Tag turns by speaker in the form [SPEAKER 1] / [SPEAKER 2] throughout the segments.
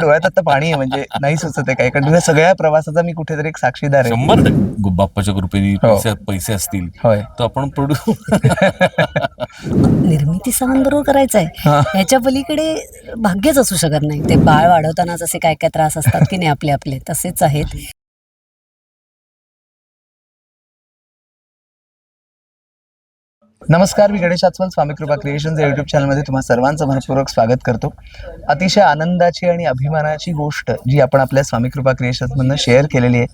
[SPEAKER 1] डोळ्यात आता पाणी आहे, म्हणजे नाही सुचत आहे काय, कारण सगळ्या प्रवासाचा मी कुठेतरी एक साक्षीदार आहे.
[SPEAKER 2] 100% बाप्पाच्या कृपेने पैसे असतील
[SPEAKER 1] होय.
[SPEAKER 2] तर आपण
[SPEAKER 3] निर्मिती सावंतबरोबर करायचं आहे ह्याच्या पलीकडे भाग्यच असू शकत नाही. ते बाळ वाढवताना जसे काय काय त्रास असतात की नाही आपले आपले तसेच आहेत.
[SPEAKER 1] नमस्कार, मी गणेश आचवल, स्वामी कृपा क्रिएशन्स या युट्यूब चॅनलमध्ये तुम्हा सर्वांचं मनपूर्वक स्वागत करतो. अतिशय आनंदाची आणि अभिमानाची गोष्ट जी आपण आपल्या स्वामी कृपा क्रिएशन्समधनं शेअर केलेली आहे.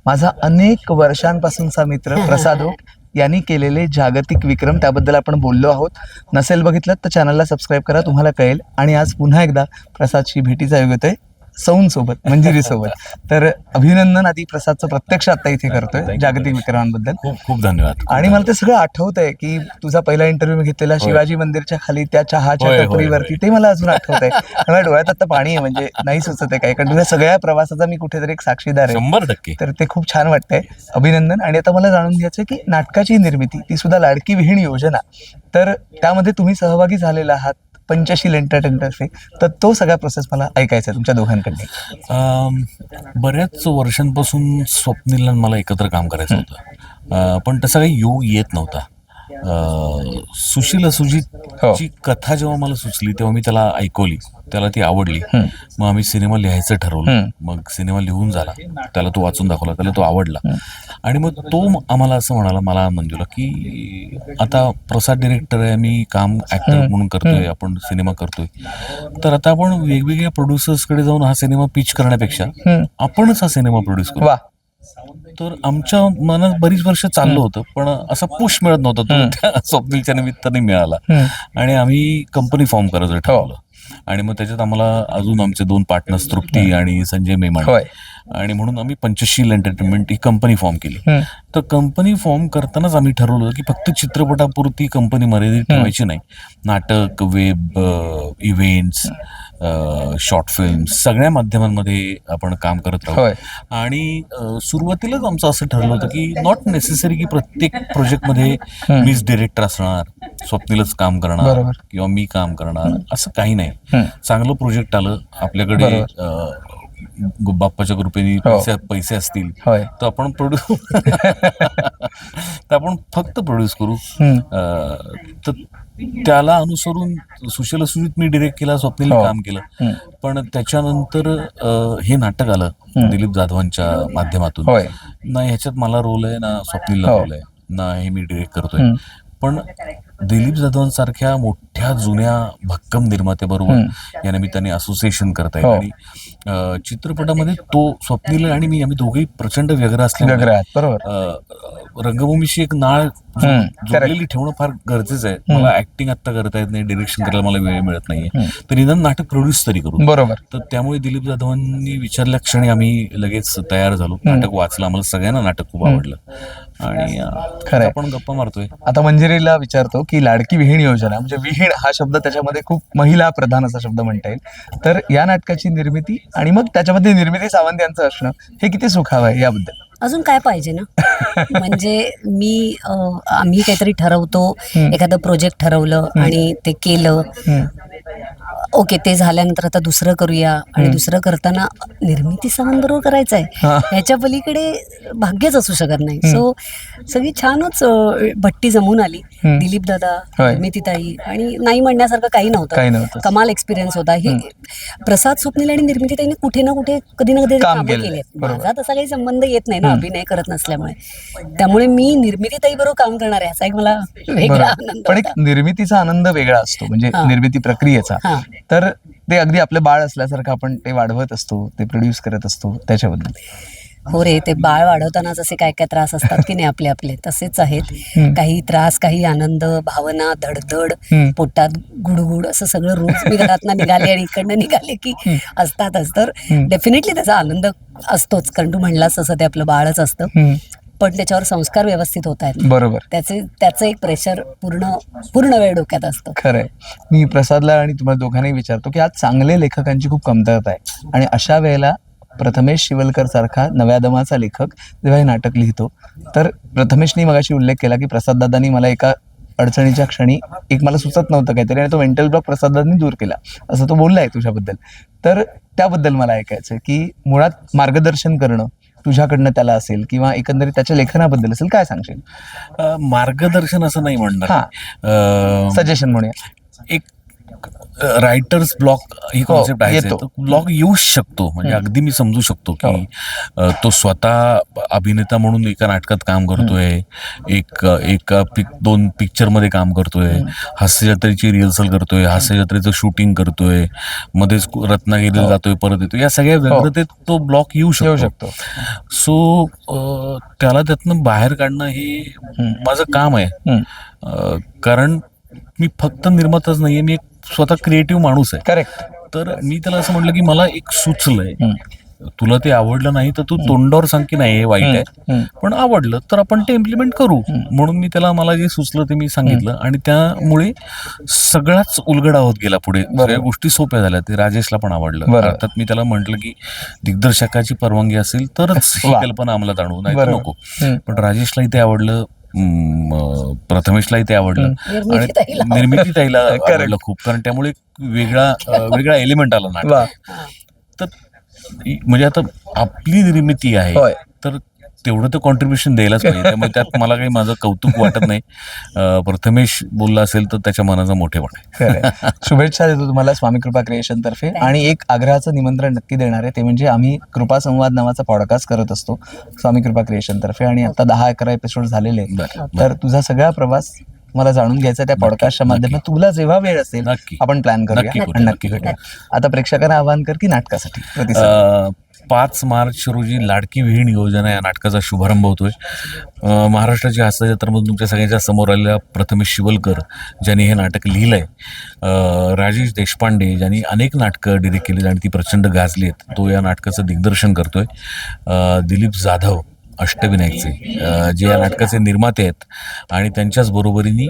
[SPEAKER 1] माझा अनेक वर्षांपासूनचा मित्र प्रसाद ओक यांनी केलेले जागतिक विक्रम, त्याबद्दल आपण बोललो आहोत. नसेल बघितलं तर चॅनलला सबस्क्राईब करा, तुम्हाला कळेल. आणि आज पुन्हा एकदा प्रसादशी भेटीचा योग येतोय, सौंदसोबत, मंजिरीसोबत. तर अभिनंदन आधी प्रसादचं प्रत्यक्ष आता इथे करतोय जागतिक विक्रमांबद्दल.
[SPEAKER 2] खूप खूप धन्यवाद.
[SPEAKER 1] आणि मला ते सगळं आठवत आहे की तुझा पहिला इंटरव्ह्यू मी घेतलेला शिवाजी मंदिरच्या खाली त्या चहाच्या टपरीवरती, ते मला अजून आठवत आहे. मला डोळ्यात आता पाणी आहे, म्हणजे नाही सुचत आहे काय, कारण तुझ्या सगळ्या प्रवासाचा मी कुठेतरी एक साक्षीदार आहे.
[SPEAKER 2] 100%.
[SPEAKER 1] तर ते खूप छान वाटतंय. अभिनंदन. आणि आता मला जाणून घ्यायचं की नाटकाची निर्मिती, ती सुद्धा लाडकी विहीण योजना, तर त्यामध्ये तुम्ही सहभागी झालेला आहात पंचशील एंटरटेनमेंटर्फे. तर तो सगळा प्रोसेस मला ऐकायचा आहे तुमच्या दोघांकडे.
[SPEAKER 2] बऱ्याच वर्षांपासून स्वप्नील मला एकत्र काम करायचं होतं, पण तसा काही योग येत नव्हता. सुशील सुजितची कथा जेव्हा मला सुचली तेव्हा मी त्याला ऐकवली, त्याला ती आवडली. मग आम्ही सिनेमा लिहायचं ठरवलं. मग सिनेमा लिहून झाला, त्याला तो वाचून दाखवला, त्याला तो आवडला. आणि मग तो आम्हाला असं म्हणाला, मला मंजूला, की आता प्रसाद डिरेक्टर आहे, मी काम ऍक्टर म्हणून करतोय, आपण सिनेमा करतोय, तर आता आपण वेगवेगळ्या प्रोड्युसर्सकडे जाऊन हा सिनेमा पिच करण्यापेक्षा आपणच हा सिनेमा प्रोड्यूस करू. तर आमच्या मनात बरीच वर्ष चाललं होतं, पण असा पुश मिळत नव्हता. तो त्या स्वप्नीलच्या निमित्ताने मिळाला आणि आम्ही कंपनी फॉर्म करायचं ठरवलं. आणि मग त्याच्यात आम्हाला अजून आमचे 2 पार्टनर्स तृप्ती आणि संजय मेमाणे, आणि म्हणून आम्ही पंचशील एंटरटेनमेंट ही कंपनी फॉर्म केली. तर कंपनी फॉर्म करतानाच आम्ही ठरवलं की फक्त चित्रपटापुरती कंपनी मर्यादित ठेवायची नाही. नाटक, वेब, इव्हेंट्स, शॉर्ट फिल्म, सगळ्या माध्यमांमध्ये आपण काम करत राहू. आणि सुरुवातीलाच आमचं असं ठरलं होतं की नॉट नेसेसरी की प्रत्येक प्रोजेक्टमध्ये मीच डिरेक्टर असणार, स्वप्नीलच काम करणार किंवा मी काम करणार, असं काही नाही. चांगलं प्रोजेक्ट आलं आपल्याकडे, बाप्पाच्या कृपेने पैसे असतील तर आपण फक्त प्रोड्यूस करू. तर त्याला अनुसरून सुशील सुजित मी डिरेक्ट केला, स्वप्नील काम केलं. पण त्याच्यानंतर हे नाटक आलं दिलीप जाधवांच्या माध्यमातून. ना ह्याच्यात मला रोल आहे, ना स्वप्नीलला रोल आहे, ना हे मी डिरेक्ट करतोय. पण दिलीप जाधवांसारख्या मोठ्या जुन्या भक्कम निर्मात्याबरोबर या निमित्ताने असोसिएशन करता येईल. आणि चित्रपटामध्ये तो स्वप्नील आणि मी, आम्ही दोघेही प्रचंड व्यग्र असल्यामुळे रंगभूमीशी एक नाळ जोडलेली ठेवणं फार गरजेचं आहे. मला ऍक्टिंग आता करता येत नाही, डिरेक्शन करायला मला वेळ मिळत नाहीये, तर निदान नाटक प्रोड्यूस तरी करू. बरोबर. तर त्यामुळे दिलीप जाधवांनी विचारल्या क्षणी आम्ही लगेच तयार झालो. नाटक वाचलं, आम्हाला सगळ्यांना नाटक खूप आवडलं आणि आपण गप्पा मारतोय.
[SPEAKER 1] आता मंजिरीला विचारतो की लाडकी विहीण योजना, म्हणजे विहीण हा शब्द त्याच्यामध्ये खूप महिला प्रधान असा शब्द म्हणता येईल. तर या नाटकाची निर्मिती आणि मग त्याच्यामध्ये निर्मिती सावंत यांचं असणं, हे किती सुखावं आहे, याबद्दल
[SPEAKER 3] अजून काय पाहिजे ना. म्हणजे आम्ही काहीतरी ठरवतो, एखादं प्रोजेक्ट ठरवलं आणि ते केलं, ओके, ते झाल्यानंतर आता दुसरं करूया, आणि दुसरं करताना निर्मिती सावंतबरोबर करायचं आहे ह्याच्या पलीकडे भाग्यच असू शकत नाही. सो सगळी छानच भट्टी जमून आली. दिलीप दादा, निर्मितीताई, आणि नाही म्हणण्यासारखं काही नव्हतं. कमाल एक्सपिरियन्स होता. ही प्रसाद, स्वप्नील आणि निर्मितीताईने कुठे ना कुठे, कधी ना कधी कामं केले. माझा तसा काही संबंध येत नाही ना, अभिनय करत नसल्यामुळे. त्यामुळे मी निर्मितीताई बरोबर काम करणार आहे याचा एक मला वेगळा आनंद.
[SPEAKER 1] पण एक निर्मितीचा आनंद वेगळा असतो, म्हणजे निर्मिती प्रक्रियेचा. तर ते अगदी आपलं बाळ असल्यासारखं आपण ते वाढवत असतो, ते प्रोड्यूस करत असतो, त्याच्याबद्दल.
[SPEAKER 3] हो रे, ते बाळ वाढवताना जसे काय काय त्रास असतात की नाही आपले आपले तसेच आहेत. काही त्रास, काही आनंद, भावना, धडधड, पोटात गुडगुड, असं सगळं रोज मी घरातनं निघाले आणि इकडनं निघाले की असतातच. तर डेफिनेटली त्याचा आनंद असतोच, कारण तू म्हणलास तसं ते आपलं बाळच असतं. पण त्याच्यावर संस्कार व्यवस्थित होत आहेत. बरोबर. त्याचं एक प्रेशर पूर्ण वेळ डोक्यात असतं.
[SPEAKER 1] खरंय. मी प्रसादला आणि तुम्हाला दोघांनाही विचारतो की आज चांगले लेखकांची खूप कमतरता आहे, आणि अशा वेळेला प्रथमेश शिवलकर सारखा नव्या दमाचा लेखक जेव्हा हे नाटक लिहितो, तर प्रथमेशनी मगाशी उल्लेख केला की प्रसाददादांनी मला एका अडचणीच्या क्षणी एक मला सुचत नव्हतं काहीतरी आणि तो मेंटल ब्लॉक प्रसादांनी दूर केला असं तो बोललाय तुझ्याबद्दल. तर त्याबद्दल मला ऐकायचं की मुळात मार्गदर्शन करणं तुझ्याकडनं त्याला असेल किंवा एकंदरीत त्याच्या लेखनाबद्दल असेल, काय सांगशील?
[SPEAKER 2] मार्गदर्शन असं नाही म्हणणार.
[SPEAKER 1] सजेशन म्हणूया.
[SPEAKER 2] एक रायटर्स ब्लॉक ही कॉन्सेप्ट आहे.
[SPEAKER 1] येतो.
[SPEAKER 2] ब्लॉक येऊच शकतो, म्हणजे अगदी मी समजू शकतो की तो स्वतः अभिनेता म्हणून एका नाटकात काम करतोय, दोन पिक्चरमध्ये काम करतोय, हास्य जत्रेची रिहर्सल करतोय, हास्य जत्रेचं शूटिंग करतोय, मध्येच रत्नागिरीला जातोय, परत येतो, या सगळ्या व्यग्रतेत तो ब्लॉक येऊ शकतो. सो त्याला त्यातनं बाहेर काढणं हे माझं काम आहे. कारण मी फक्त निर्माताच नाहीये, मी एक स्वतः क्रिएटिव्ह माणूस आहे.
[SPEAKER 1] करेक्ट.
[SPEAKER 2] तर मी त्याला असं म्हटलं की मला एक सुचलंय, तुला ते आवडलं नाही तर तू तोंडावर सांग की नाही हे वाईट आहे, पण आवडलं तर आपण ते इम्प्लिमेंट करू. म्हणून मी त्याला मला जे सुचलं ते मी सांगितलं आणि त्यामुळे सगळाच उलगडा होत गेला पुढे. सगळ्या गोष्टी सोप्या झाल्या. ते राजेशला पण आवडलं. अर्थात मी त्याला म्हटलं की दिग्दर्शकाची परवानगी असेल तरच ही कल्पना अंमलात आणू, नाही तर नको. पण राजेशलाही ते आवडलं, प्रथमेशलाही ते आवडलं आणि निर्मिती ताईला आवडलं खूप. कारण त्यामुळे वेगळा एलिमेंट आला नाटकात. तर म्हणजे आता आपली निर्मिती आहे तर तेवढं तर कॉन्ट्रीब्युशन द्यायलाच पाहिजे. त्यामुळे त्यात मला काही माझं कौतुक वाटत नाही. प्रथमेश बोलला असेल तर त्याच्या मनाचा मोठेपणा आहे.
[SPEAKER 1] शुभेच्छा देतो तुम्हाला स्वामी कृपा क्रिएशन तर्फे. आणि एक आग्रहाचं निमंत्रण नक्की देणार आहे, ते म्हणजे आम्ही कृपा संवाद नावाचा पॉडकास्ट करत असतो स्वामी कृपा क्रिएशन तर्फे आणि आता 10-11 एपिसोड झालेले आहेत. तर तुझा सगळा प्रवास मला जाणून घ्यायचा त्या पॉडकास्टच्या माध्यमातून. तुला जेव्हा वेळ असेल आपण प्लॅन करूया आणि नक्की भेटूया. आता प्रेक्षकांना आवाहन कर की नाटकासाठी प्रतिसाद.
[SPEAKER 2] 5 मार्च रोजी लाडकी विहीण योजना या नाटकाचा शुभारंभ होतोय. महाराष्ट्राची हास्य जत्रामधून तुमच्या सगळ्यांच्या समोर आलेल्या प्रथमेश शिवलकर ज्यांनी हे नाटक लिहिलंय, राजेश देशपांडे ज्यांनी अनेक नाटकं डिरेक्ट केली आणि ती प्रचंड गाजली आहेत, तो या नाटकाचं दिग्दर्शन करतोय. दिलीप जाधव अष्टविनायकचे जे या नाटकाचे निर्माते आहेत आणि त्यांच्याच बरोबरीने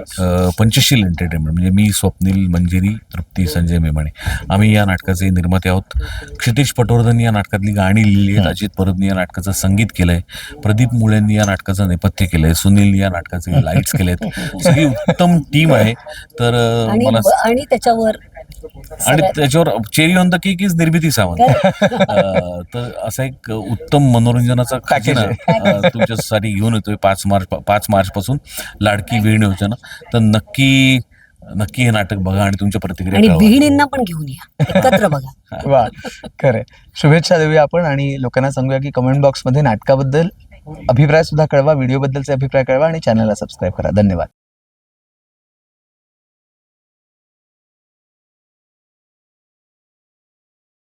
[SPEAKER 2] पंचशील एंटरटेनमेंट म्हणजे मी, स्वप्नील, मंजिरी, तृप्ती, संजय मेमाणे आम्ही या नाटकाचे निर्माते आहोत. क्षितिज पटवर्धन या नाटकातली गाणी लिहिली आहेत, अजित परबनी या नाटकाचं संगीत केलंय, प्रदीप मुळेंनी या नाटकाचं नेपथ्य केलंय, सुनील या नाटकाचे लाईट्स केलेत. सगळी उत्तम टीम आहे. तर मला
[SPEAKER 3] आणि
[SPEAKER 2] त्याच्यावर cherry on the cake is निर्मिती सावंत. तर असा एक उत्तम मनोरंजनाचा खजिना तुमच्यासाठी घेऊन येतोय 5 मार्च पासून लाडकी विहीण योजना. तर नक्की हे नाटक बघा आणि तुमच्या प्रतिक्रिया
[SPEAKER 3] आणि विहिणींना पण घेऊन या, एकत्र बघा.
[SPEAKER 1] वा, खरंय. शुभेच्छा देऊया आपण आणि लोकांना सांगूया की कमेंट बॉक्समध्ये नाटकाबद्दल अभिप्राय सुद्धा कळवा, व्हिडिओबद्दलचे अभिप्राय कळवा आणि चॅनलला सबस्क्राईब करा. धन्यवाद.